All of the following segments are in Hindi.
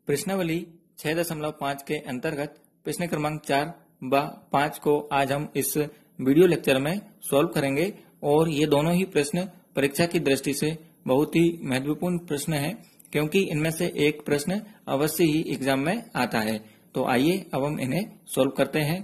प्रश्नावली 6.5 के अंतर्गत प्रश्न क्रमांक 4 व 5 को आज हम इस वीडियो लेक्चर में सॉल्व करेंगे और ये दोनों ही प्रश्न परीक्षा की दृष्टि से बहुत ही महत्वपूर्ण प्रश्न है, क्योंकि इनमें से एक प्रश्न अवश्य ही एग्जाम में आता है। तो आइए अब हम इन्हें सॉल्व करते हैं।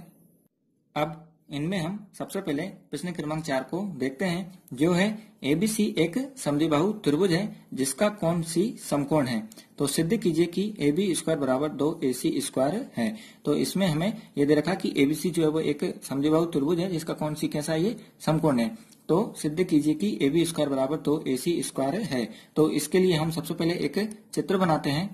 अब इनमें हम सबसे पहले प्रश्न क्रमांक 4 को देखते हैं, जो है एबीसी एक समद्विबाहु त्रिभुज है जिसका कोण सी समकोण है। तो सिद्ध कीजिए कि AB स्क्वायर बराबर 2AC स्क्वायर है। तो इसमें हमें ये दे रखा कि एबीसी जो है वो एक समद्विबाहु त्रिभुज है जिसका कोण सी कैसा है, ये समकोण है। तो सिद्ध कीजिए कि AB स्क्वायर बराबर 2AC स्क्वायर है। तो इसके लिए हम सबसे पहले एक चित्र बनाते हैं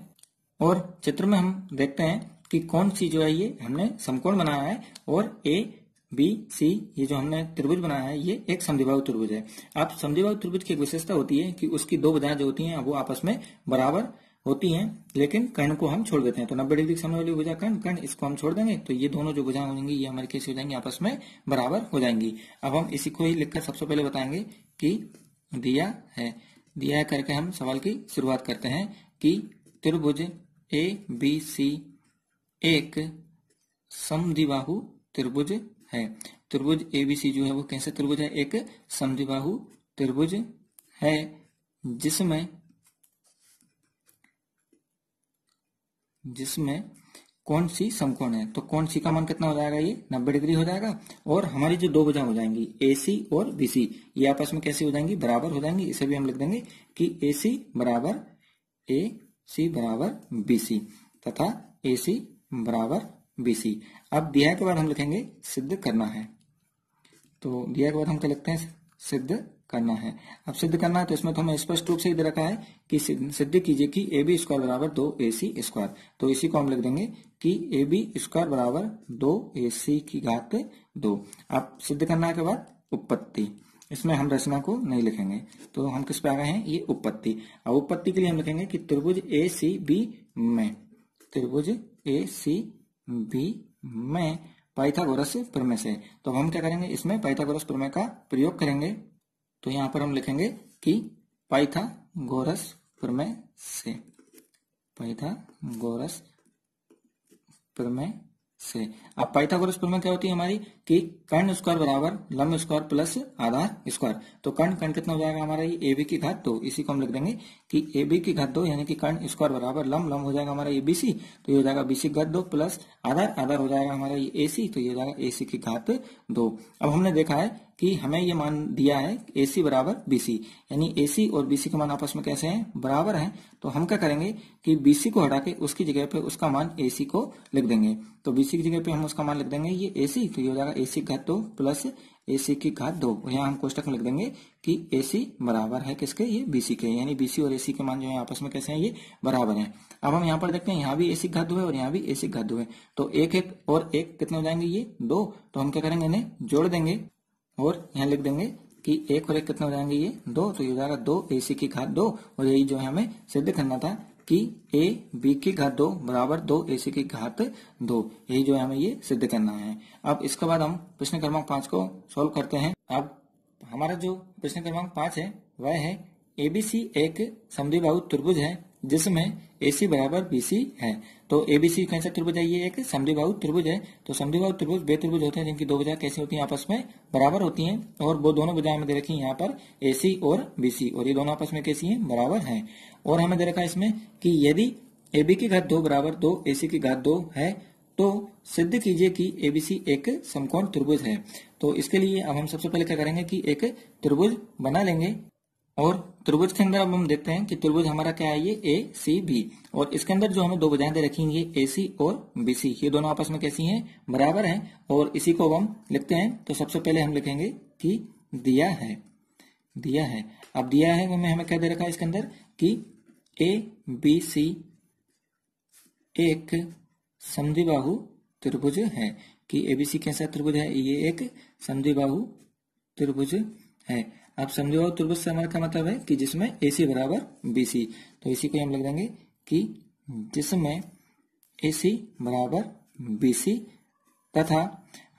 और चित्र में हम देखते हैं कि कौन सी जो है ये हमने समकोण बनाया है और ABC ये जो हमने त्रिभुज बनाया है ये एक समद्विबाहु त्रिभुज है। अब समद्विबाहु त्रिभुज की एक विशेषता होती है कि उसकी दो भुजाएं जो होती हैं वो आपस में बराबर होती हैं, लेकिन कर्ण को हम छोड़ देते हैं। तो 90 डिग्री सामने वाली भुजा कर्ण इसको हम छोड़ देंगे, तो ये दोनों जो भुजाएं होंगी ये हमारे कैसे हो जाएंगी, आपस में बराबर हो जाएंगी। अब हम इसी को ही लिखकर सबसे पहले बताएंगे कि दिया है करके हम सवाल की शुरुआत करते हैं कि त्रिभुज ABC एक समद्विबाहु त्रिभुज है। त्रिभुज ABC जो है वो कैसे त्रिभुज है, एक समद्विबाहु त्रिभुज है जिसमें कौन सी समकोण है। तो कौन सी का मान कितना हो जाएगा, ये 90 डिग्री हो जाएगा। और हमारी जो दो भुजा हो जाएंगी AC और BC ये आपस में कैसे हो जाएंगी, बराबर हो जाएंगी। इसे भी हम लिख देंगे कि AC बराबर BC तथा AC बराबर BC। अब दिया के बाद हम लिखेंगे सिद्ध करना है। तो दिया के बाद हम क्या लिखते हैं, सिद्ध करना है। अब सिद्ध करना है तो इसमें तो हमें स्पष्ट रूप से दे रखा है कि सिद्ध कीजिए कि AB स्क्वायर बराबर 2AC स्क्वायर। तो इसी को हम लिख देंगे कि AB स्क्वायर बराबर 2AC की घात 2। अब सिद्ध करने के बाद उत्पत्ति, इसमें हम रचना को नहीं लिखेंगे। तो हम किस पे आ गए हैं, ये उत्पत्ति। अब उत्पत्ति के लिए हम लिखेंगे कि त्रिभुज ACB में पाइथागोरस प्रमेय से। तो हम क्या करेंगे, इसमें पाइथागोरस प्रमेय का प्रयोग करेंगे। तो यहां पर हम लिखेंगे कि पाइथागोरस प्रमेय से, पाइथागोरस प्रमेय से। अब पाइथागोरस प्रमेय क्या होती है हमारी, कि कर्ण स्क्वायर बराबर लंब स्क्वायर प्लस आधार स्क्वायर। तो कर्ण कितना हो जाएगा हमारा, ये AB की घात 2। इसी को हम लिख देंगे कि AB की घात 2 यानी कि कर्ण स्क्वायर बराबर लंब हो जाएगा हमारा ये BC। तो ये हो जाएगा BC की घात 2 प्लस आधार हो जाएगा हमारा ये AC। तो ये हो जाएगा AC की घात 2। अब हमने देखा है कि हमें ये मान दिया है AC बराबर BC, यानी AC और BC के मान आपस में कैसे हैं, बराबर हैं। तो हम क्या करेंगे कि BC को हटा के उसकी जगह पे उसका मान AC को लिख देंगे। तो BC की जगह पे हम उसका मान लिख देंगे ये AC। तो ये हो जाएगा AC की घात 2 प्लस AC की घात 2। यहाँ हम कोष्टक में लिख देंगे कि AC बराबर है किसके, ये BC के, यानी BC और AC के मान जो है आपस में कैसे हैं, ये बराबर हैं। अब हम यहाँ पर देखते हैं, यहाँ भी AC की घात 2 है और यहाँ भी AC की घात 2 है। तो एक और एक कितने हो जाएंगे, ये 2। तो हम क्या करेंगे, इन्हें जोड़ देंगे और यहाँ लिख देंगे कि एक और एक कितने हो जाएंगे, ये 2। तो ये हो जाएगा 2AC की घात 2। और यही जो है हमें सिद्ध करना था कि AB की घात 2 बराबर 2AC की घात 2। यही जो है हमें ये सिद्ध करना है। अब इसके बाद हम प्रश्न क्रमांक 5 को सोल्व करते हैं। अब हमारा जो प्रश्न क्रमांक 5 है वह है ABC एक समद्विबाहु त्रिभुज है जिसमें AC बराबर BC है। तो ABC कैसा त्रिभुज है, ये एक समद्विबाहु त्रिभुज है। तो समद्विबाहु त्रिभुज वे त्रिभुज होते हैं जिनकी दो भुजाएं कैसी होती हैं, आपस में बराबर होती हैं। और वो दोनों भुजाएं हमें दे रखी हैं यहाँ पर AC और BC, और ये दोनों आपस में कैसी हैं, बराबर हैं। और हमें दे रखा है इसमें कि यदि AB की घात 2 बराबर 2AC की घात 2 है तो सिद्ध कीजिए कि ABC एक समकोण त्रिभुज है। तो इसके लिए अब हम सबसे पहले क्या करेंगे कि एक त्रिभुज बना लेंगे। और त्रिभुज के अंदर अब हम देखते हैं कि त्रिभुज हमारा क्या है, ये ACB। और इसके अंदर जो हमें दो भुजाएं दे रखी हैं, ये AC और BC, ये दोनों आपस में कैसी हैं, बराबर हैं। और इसी को अब हम लिखते हैं। तो सबसे पहले हम लिखेंगे कि दिया है। अब दिया है हमें क्या दे रखा है इसके अंदर कि ABC एक समद्विबाहु त्रिभुज है। कि ABC कैसा त्रिभुज है, ये एक समद्विबाहु त्रिभुज है। अब समद्विबाहु त्रिभुज से हमारा क्या मतलब है कि जिसमें AC बराबर BC। तो इसी को हम लिख देंगे कि जिसमें AC बराबर BC तथा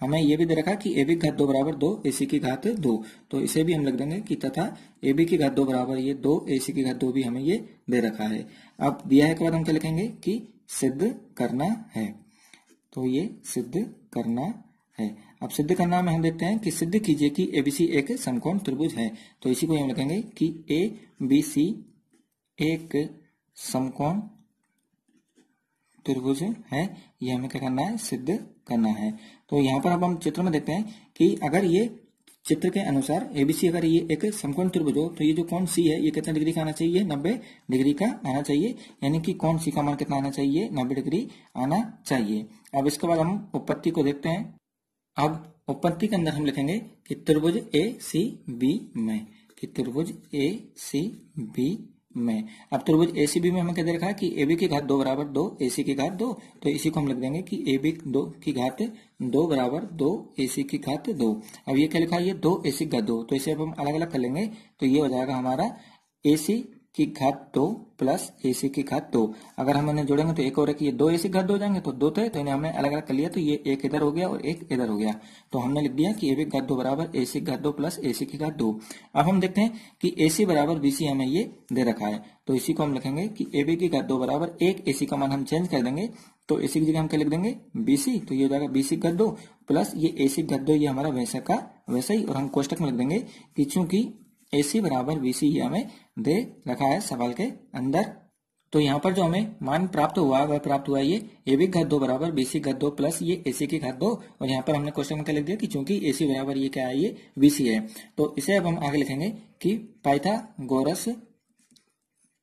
हमें ये भी दे रखा कि ए बी की घात 2 बराबर 2 ए सी की घात 2, तो इसे भी हम लिख देंगे कि तथा ए बी की घात 2 बराबर ये 2 ए सी की घात 2 भी हमें ये दे रखा है। अब दिया है के बाद हम क्या लिखेंगे कि सिद्ध करना है, तो ये सिद्ध करना है। अब सिद्ध करना में हम देखते हैं कि सिद्ध कीजिए कि एबीसी एक समकोण त्रिभुज है, तो इसी को हम लिखेंगे कि ए बी सी एक समकोण त्रिभुज है। ये हमें क्या करना है, सिद्ध करना है। तो यहाँ पर अब हम चित्र में देखते हैं कि अगर ये चित्र के अनुसार एबीसी अगर ये एक समकोण त्रिभुज हो तो ये जो कोण सी है ये कितना डिग्री का आना चाहिए, 90 डिग्री का आना चाहिए, यानी कि कोण सी का मान कितना आना चाहिए, 90 डिग्री आना चाहिए। अब इसके बाद हम उत्पत्ति को देखते हैं। अब उत्पत्ति के अंदर हम लिखेंगे कि त्रिभुज ए सी बी में, कि त्रिभुज ए सी बी में। अब त्रिभुज ए सी बी में हमें क्या दे रखा है कि ए बी की घात 2 बराबर 2 ए सी की घात 2, तो इसी को हम लिख देंगे कि ए बी 2 की घात 2 बराबर 2 ए सी की घात 2। अब ये क्या लिखा है, ये 2 ए सी की घात 2, तो इसे अब हम अलग अलग कर लेंगे, तो ये हो जाएगा हमारा ए सी की घात 2 प्लस ए सी की घात 2। अगर हम इन्हें जोड़ेंगे तो एक और एक ये 2 ए सी घात 2 हो जाएंगे, तो 2 थे तो इन्हें हमने अलग अलग कर लिया, तो ये एक इधर हो गया और एक इधर हो गया, तो हमने लिख दिया कि ए बी की घात 2 बराबर ए सी की घात 2 प्लस ए सी की घात 2। अब हम देखते हैं कि ए सी बराबर बी सी हमें ये दे रखा है, तो इसी को हम लिखेंगे कि ए बी की घात 2 बराबर एक ए सी का मान हम चेंज कर देंगे, तो ए सी की जगह हम क्या लिख देंगे बी सी, तो ये हो जाएगा बी सी की घात 2 प्लस ये ए सी की घात 2, ये हमारा वैसा का वैसा ही, और हम कोष्टक में लिख देंगे कि चूंकि ए सी बराबर बी सी ये हमें दे रखा है सवाल के अंदर। तो यहाँ पर जो हमें मान प्राप्त हुआ वह प्राप्त हुआ ये ए बी घात 2 बराबर बी सी घात 2 प्लस ये ए सी की घात 2, और यहाँ पर हमने क्वेश्चन में क्या लिख दिया कि चूंकि ए सी बराबर ये क्या है, ये बी सी है। तो इसे अब हम आगे लिखेंगे कि पाइथागोरस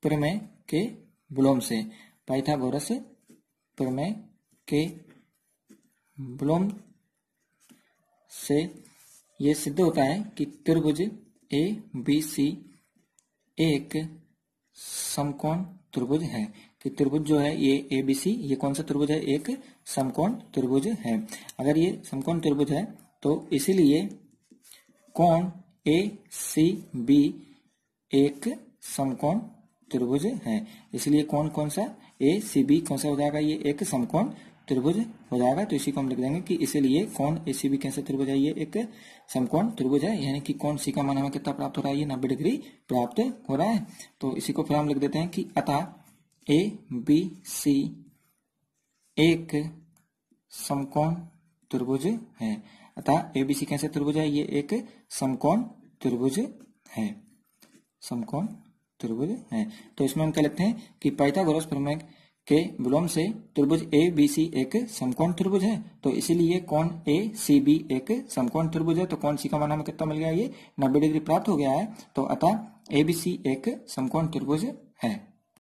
प्रमेय के विलोम से, पाइथागोरस प्रमेय के विलोम से ये सिद्ध होता है कि त्रिभुज ए बी सी एक समकोण त्रिभुज है, कि त्रिभुज जो है ये ए बी सी ये कौन सा त्रिभुज है, एक समकोण त्रिभुज है। अगर ये समकोण त्रिभुज है तो इसीलिए कोण ए सी बी एक समकोण त्रिभुज है, इसलिए कोण कौन सा ए सी बी कौन सा हो जाएगा, ये एक समकोण त्रिभुज हो जाएगा। तो इसी को हम लिख देंगे कि इसीलिए कोण ए सी बी कैसे त्रिभुज है, ये एक समकोण त्रिभुज है, यानी कि कोण सी का मान हमें कितना प्राप्त हो रहा है, ये 90 डिग्री प्राप्त हो रहा है। तो इसी को फिर हम लिख देते हैं कि अतः ए बी सी एक समकोण त्रिभुज है। अतः ए बी सी कैसे त्रिभुज है, ये एक समकोण त्रिभुज है, समकोण त्रिभुज है। तो इसमें हम क्या लिखते हैं कि पाइथागोरस प्रमेय के विलोम से त्रिभुज ए बी सी एक समकोण त्रिभुज है, तो इसीलिए कोण ए सी बी एक समकोण त्रिभुज है, तो कोण सी का मान हमें कितना मिल गया, ये 90 डिग्री प्राप्त हो गया है। तो अतः ए बी सी एक समकोण त्रिभुज है।